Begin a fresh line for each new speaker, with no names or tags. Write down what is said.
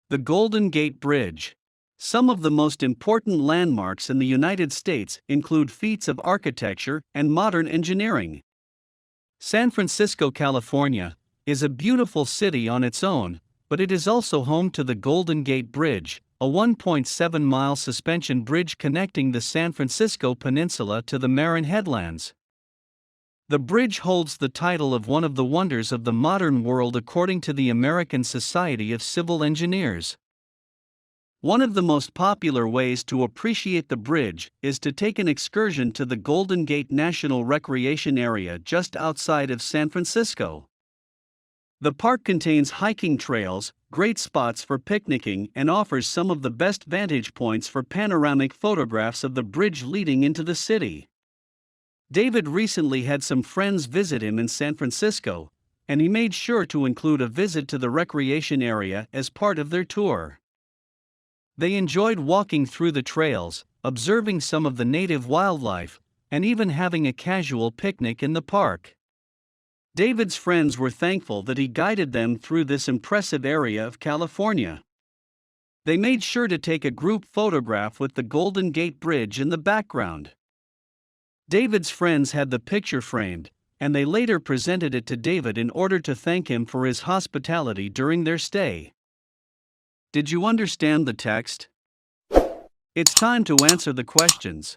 The Golden Gate Bridge. Some of the most important landmarks in the United States include feats of architecture and modern engineering. San Francisco, California, is a beautiful city on its own, but it is also home to the Golden Gate Bridge, a 1.7-mile suspension bridge connecting the San Francisco Peninsula to the Marin Headlands. The bridge holds the title of one of the wonders of the modern world according to the American Society of Civil Engineers. One of the most popular ways to appreciate the bridge is to take an excursion to the Golden Gate National Recreation Area just outside of San Francisco. The park contains hiking trails, great spots for picnicking, and offers some of the best vantage points for panoramic photographs of the bridge leading into the city. David recently had some friends visit him in San Francisco, and he made sure to include a visit to the recreation area as part of their tour. They enjoyed walking through the trails, observing some of the native wildlife, and even having a casual picnic in the park. David's friends were thankful that he guided them through this impressive area of California. They made sure to take a group photograph with the Golden Gate Bridge in the background. David's friends had the picture framed, and they later presented it to David in order to thank him for his hospitality during their stay. Did you understand the text? It's time to answer the questions.